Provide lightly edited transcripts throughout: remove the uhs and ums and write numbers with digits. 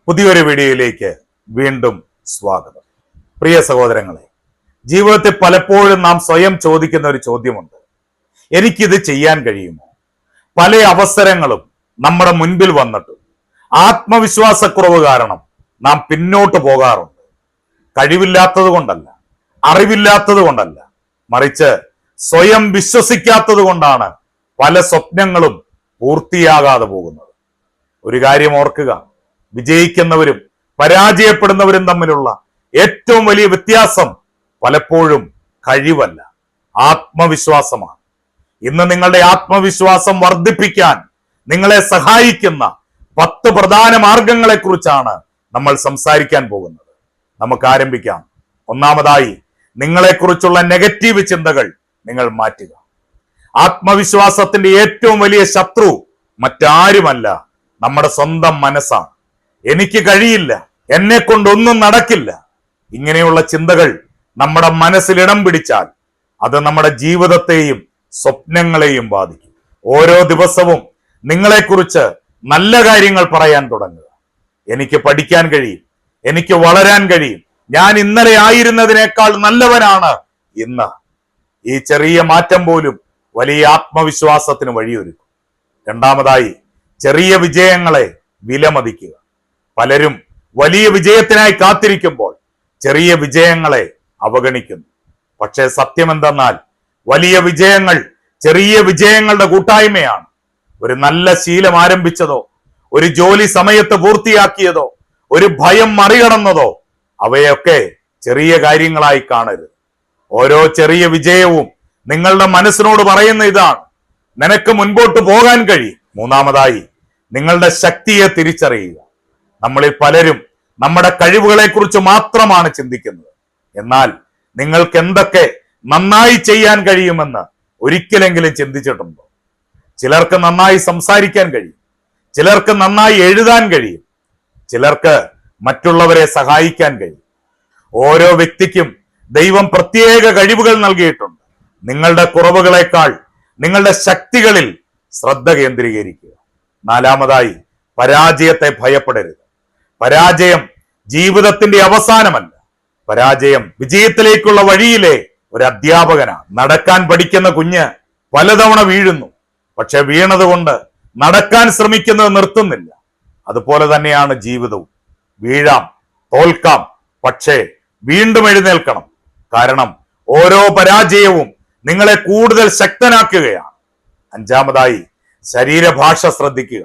പുതിയൊരു വീഡിയോയിലേക്ക് വീണ്ടും സ്വാഗതം. പ്രിയ സഹോദരങ്ങളെ, ജീവിതത്തിൽ പലപ്പോഴും നാം സ്വയം ചോദിക്കുന്ന ഒരു ചോദ്യമുണ്ട്: എനിക്കിത് ചെയ്യാൻ കഴിയുമോ? പല അവസരങ്ങളും നമ്മുടെ മുൻപിൽ വന്നിട്ടും ആത്മവിശ്വാസക്കുറവ് കാരണം നാം പിന്നോട്ട് പോകാറുണ്ട്. കഴിവില്ലാത്തത് കൊണ്ടല്ല, അറിവില്ലാത്തത് കൊണ്ടല്ല, മറിച്ച് സ്വയം വിശ്വസിക്കാത്തത് കൊണ്ടാണ് പല സ്വപ്നങ്ങളും പൂർത്തിയാകാതെ പോകുന്നത്. ഒരു കാര്യം ഓർക്കുക, വിജയിക്കുന്നവരും പരാജയപ്പെടുന്നവരും തമ്മിലുള്ള ഏറ്റവും വലിയ വ്യത്യാസം പലപ്പോഴും കഴിവല്ല, ആത്മവിശ്വാസമാണ്. ഇന്ന് നിങ്ങളുടെ ആത്മവിശ്വാസം വർദ്ധിപ്പിക്കാൻ നിങ്ങളെ സഹായിക്കുന്ന 10 പ്രധാന മാർഗങ്ങളെ കുറിച്ചാണ് നമ്മൾ സംസാരിക്കാൻ പോകുന്നത്. നമുക്ക് ആരംഭിക്കാം. ഒന്നാമതായി, നിങ്ങളെക്കുറിച്ചുള്ള നെഗറ്റീവ് ചിന്തകൾ നിങ്ങൾ മാറ്റുക. ആത്മവിശ്വാസത്തിന്റെ ഏറ്റവും വലിയ ശത്രു മറ്റാരുമല്ല, നമ്മുടെ സ്വന്തം മനസ്സാണ്. എനിക്ക് കഴിയില്ല, എന്നെ കൊണ്ടൊന്നും നടക്കില്ല, ഇങ്ങനെയുള്ള ചിന്തകൾ നമ്മുടെ മനസ്സിൽ ഇടം പിടിച്ചാൽ അത് നമ്മുടെ ജീവിതത്തെയും സ്വപ്നങ്ങളെയും ബാധിക്കും. ഓരോ ദിവസവും നിങ്ങളെക്കുറിച്ച് നല്ല കാര്യങ്ങൾ പറയാൻ തുടങ്ങുക. എനിക്ക് പഠിക്കാൻ കഴിയും, എനിക്ക് വളരാൻ കഴിയും, ഞാൻ ഇന്നലെ ആയിരുന്നതിനേക്കാൾ നല്ലവനാണ് ഇന്ന്. ഈ ചെറിയ മാറ്റം പോലും വലിയ ആത്മവിശ്വാസത്തിന് വഴിയൊരുക്കും. രണ്ടാമതായി, ചെറിയ വിജയങ്ങളെ വിലമതിക്കുക. പലരും വലിയ വിജയത്തിനായി കാത്തിരിക്കുമ്പോൾ ചെറിയ വിജയങ്ങളെ അവഗണിക്കുന്നു. പക്ഷേ സത്യം എന്തെന്നാൽ വലിയ വിജയങ്ങൾ ചെറിയ വിജയങ്ങളുടെ കൂട്ടായ്മയാണ്. ഒരു നല്ല ശീലം ആരംഭിച്ചതോ, ഒരു ജോലി സമയത്ത് പൂർത്തിയാക്കിയതോ, ഒരു ഭയം മറികടന്നതോ, അവയൊക്കെ ചെറിയ കാര്യങ്ങളായി കാണരുത്. ഓരോ ചെറിയ വിജയവും നിങ്ങളുടെ മനസ്സിനോട് പറയുന്ന ഇതാണ്: നിനക്ക് മുൻപോട്ട് പോകാൻ കഴിയും. മൂന്നാമതായി, നിങ്ങളുടെ ശക്തിയെ തിരിച്ചറിയുക. നമ്മളിൽ പലരും നമ്മുടെ കഴിവുകളെ കുറിച്ച് മാത്രമാണ് ചിന്തിക്കുന്നത്. എന്നാൽ നിങ്ങൾക്ക് എന്തൊക്കെ നന്നായി ചെയ്യാൻ കഴിയുമെന്ന് ഒരിക്കലെങ്കിലും ചിന്തിച്ചിട്ടുണ്ടോ? ചിലർക്ക് നന്നായി സംസാരിക്കാൻ കഴിയും, ചിലർക്ക് നന്നായി എഴുതാൻ കഴിയും, ചിലർക്ക് മറ്റുള്ളവരെ സഹായിക്കാൻ കഴിയും. ഓരോ വ്യക്തിക്കും ദൈവം പ്രത്യേക കഴിവുകൾ നൽകിയിട്ടുണ്ട്. നിങ്ങളുടെ കുറവുകളെക്കാൾ നിങ്ങളുടെ ശക്തികളിൽ ശ്രദ്ധ കേന്ദ്രീകരിക്കുക. നാലാമതായി, പരാജയത്തെ ഭയപ്പെടരുത്. പരാജയം ജീവിതത്തിന്റെ അവസാനമല്ല, പരാജയം വിജയത്തിലേക്കുള്ള വഴിയിലെ ഒരു അധ്യാപകനാണ്. നടക്കാൻ പഠിക്കുന്ന കുഞ്ഞ് പലതവണ വീഴുന്നു, പക്ഷെ വീണതുകൊണ്ട് നടക്കാൻ ശ്രമിക്കുന്നത് നിർത്തുന്നില്ല. അതുപോലെ തന്നെയാണ് ജീവിതവും. വീഴാം, തോൽക്കാം, പക്ഷേ വീണ്ടും എഴുന്നേൽക്കണം. കാരണം ഓരോ പരാജയവും നിങ്ങളെ കൂടുതൽ ശക്തനാക്കുകയാണ്. അഞ്ചാമതായി, ശരീരഭാഷ ശ്രദ്ധിക്കുക.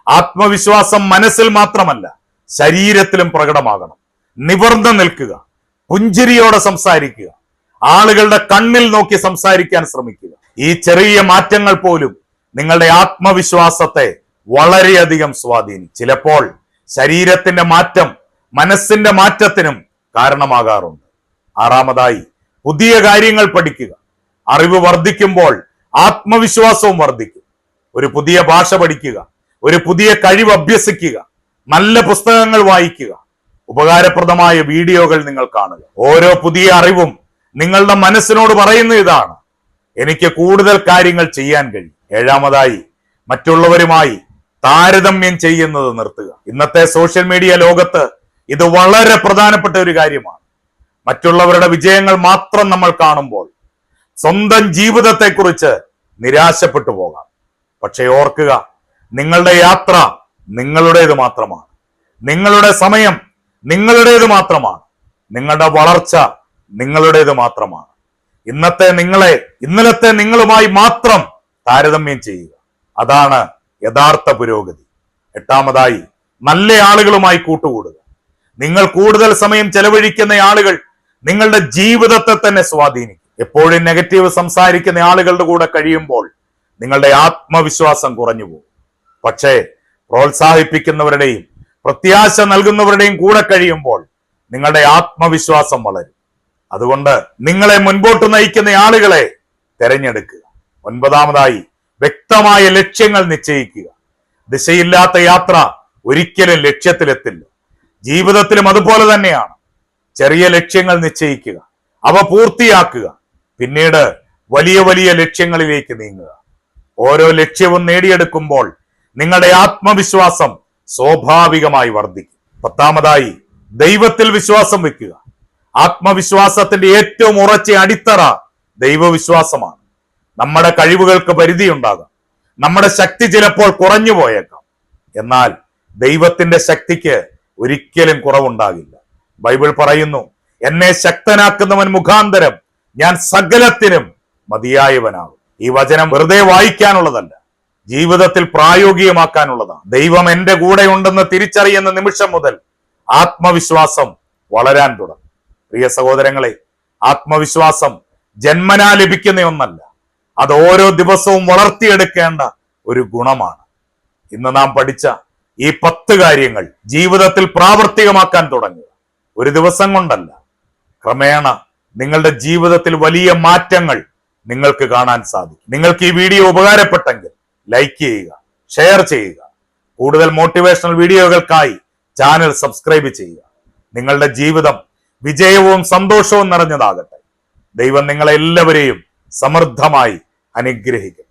ആത്മവിശ്വാസം മനസ്സിൽ മാത്രമല്ല, ശരീരത്തിലും പ്രകടമാകണം. നിവർന്നു നിൽക്കുക, പുഞ്ചിരിയോടെ സംസാരിക്കുക, ആളുകളുടെ കണ്ണിൽ നോക്കി സംസാരിക്കാൻ ശ്രമിക്കുക. ഈ ചെറിയ മാറ്റങ്ങൾ പോലും നിങ്ങളുടെ ആത്മവിശ്വാസത്തെ വളരെയധികം സ്വാധീനിക്കും. ചിലപ്പോൾ ശരീരത്തിന്റെ മാറ്റം മനസ്സിന്റെ മാറ്റത്തിനും കാരണമാകാറുണ്ട്. ആറാമതായി, പുതിയ കാര്യങ്ങൾ പഠിക്കുക. അറിവ് വർദ്ധിക്കുമ്പോൾ ആത്മവിശ്വാസവും വർദ്ധിക്കും. ഒരു പുതിയ ഭാഷ പഠിക്കുക, ഒരു പുതിയ കഴിവ് അഭ്യസിക്കുക, നല്ല പുസ്തകങ്ങൾ വായിക്കുക, ഉപകാരപ്രദമായ വീഡിയോകൾ നിങ്ങൾ കാണുക. ഓരോ പുതിയ അറിവും നിങ്ങളുടെ മനസ്സിനോട് പറയുന്ന ഇതാണ്: എനിക്ക് കൂടുതൽ കാര്യങ്ങൾ ചെയ്യാൻ കഴിയും. ഏഴാമതായി, മറ്റുള്ളവരുമായി താരതമ്യം ചെയ്യുന്നത് നിർത്തുക. ഇന്നത്തെ സോഷ്യൽ മീഡിയ ലോകത്ത് ഇത് വളരെ പ്രധാനപ്പെട്ട ഒരു കാര്യമാണ്. മറ്റുള്ളവരുടെ വിജയങ്ങൾ മാത്രം നമ്മൾ കാണുമ്പോൾ സ്വന്തം ജീവിതത്തെക്കുറിച്ച് നിരാശപ്പെട്ടു പോകാം. പക്ഷെ ഓർക്കുക, നിങ്ങളുടെ യാത്ര നിങ്ങളുടേത് മാത്രമാണ്, നിങ്ങളുടെ സമയം നിങ്ങളുടേത് മാത്രമാണ്, നിങ്ങളുടെ വളർച്ച നിങ്ങളുടേത് മാത്രമാണ്. ഇന്നലത്തെ നിങ്ങളുമായി മാത്രം താരതമ്യം ചെയ്യുക. അതാണ് യഥാർത്ഥ പുരോഗതി. എട്ടാമതായി, നല്ല ആളുകളുമായി കൂട്ടുകൂടുക. നിങ്ങൾ കൂടുതൽ സമയം ചെലവഴിക്കുന്ന ആളുകൾ നിങ്ങളുടെ ജീവിതത്തെ തന്നെ സ്വാധീനിക്കും. എപ്പോഴും നെഗറ്റീവ് സംസാരിക്കുന്ന ആളുകളുടെ കൂടെ കഴിയുമ്പോൾ നിങ്ങളുടെ ആത്മവിശ്വാസം കുറഞ്ഞു പോകും. പക്ഷേ പ്രോത്സാഹിപ്പിക്കുന്നവരുടെയും പ്രത്യാശ നൽകുന്നവരുടെയും കൂടെ കഴിയുമ്പോൾ നിങ്ങളുടെ ആത്മവിശ്വാസം വളരും. അതുകൊണ്ട് നിങ്ങളെ മുൻപോട്ട് നയിക്കുന്ന ആളുകളെ തെരഞ്ഞെടുക്കുക. ഒൻപതാമതായി, വ്യക്തമായ ലക്ഷ്യങ്ങൾ നിശ്ചയിക്കുക. ദിശയില്ലാത്ത യാത്ര ഒരിക്കലും ലക്ഷ്യത്തിലെത്തില്ല. ജീവിതത്തിലും അതുപോലെ തന്നെയാണ്. ചെറിയ ലക്ഷ്യങ്ങൾ നിശ്ചയിക്കുക, അവ പൂർത്തിയാക്കുക, പിന്നീട് വലിയ വലിയ ലക്ഷ്യങ്ങളിലേക്ക് നീങ്ങുക. ഓരോ ലക്ഷ്യവും നേടിയെടുക്കുമ്പോൾ നിങ്ങളുടെ ആത്മവിശ്വാസം സ്വാഭാവികമായി വർദ്ധിക്കും. 10-ാമതായി ദൈവത്തിൽ വിശ്വാസം വെക്കുക. ആത്മവിശ്വാസത്തിന്റെ ഏറ്റവും ഉറച്ച അടിത്തറ ദൈവവിശ്വാസമാണ്. നമ്മുടെ കഴിവുകൾക്ക് പരിധിയുണ്ടാകാം, നമ്മുടെ ശക്തി ചിലപ്പോൾ കുറഞ്ഞു പോയേക്കാം. എന്നാൽ ദൈവത്തിന്റെ ശക്തിക്ക് ഒരിക്കലും കുറവുണ്ടാകില്ല. ബൈബിൾ പറയുന്നു, എന്നെ ശക്തനാക്കുന്നവൻ മുഖാന്തരം ഞാൻ സകലത്തിനും മതിയായവനാകും. ഈ വചനം വെറുതെ വായിക്കാനുള്ളതല്ല, ജീവിതത്തിൽ പ്രായോഗികമാക്കാനുള്ളതാണ്. ദൈവം എന്റെ കൂടെ ഉണ്ടെന്ന് തിരിച്ചറിയുന്ന നിമിഷം മുതൽ ആത്മവിശ്വാസം വളരാൻ തുടങ്ങും. പ്രിയ സഹോദരങ്ങളെ, ആത്മവിശ്വാസം ജന്മനാ ലഭിക്കുന്ന ഒന്നല്ല, അത് ഓരോ ദിവസവും വളർത്തിയെടുക്കേണ്ട ഒരു ഗുണമാണ്. ഇന്ന് നാം പഠിച്ച ഈ 10 കാര്യങ്ങൾ ജീവിതത്തിൽ പ്രാവർത്തികമാക്കാൻ തുടങ്ങുക. ഒരു ദിവസം കൊണ്ടല്ല, ക്രമേണ നിങ്ങളുടെ ജീവിതത്തിൽ വലിയ മാറ്റങ്ങൾ നിങ്ങൾക്ക് കാണാൻ സാധിക്കും. നിങ്ങൾക്ക് ഈ വീഡിയോ ഉപകാരപ്പെട്ടെങ്കിൽ ലൈക്ക് ചെയ്യുക, ഷെയർ ചെയ്യുക. കൂടുതൽ മോട്ടിവേഷണൽ വീഡിയോകൾക്കായി ചാനൽ സബ്സ്ക്രൈബ് ചെയ്യുക. നിങ്ങളുടെ ജീവിതം വിജയവും സന്തോഷവും നിറഞ്ഞതാകട്ടെ. ദൈവം നിങ്ങളെല്ലാവരെയും സമൃദ്ധമായി അനുഗ്രഹിക്കും.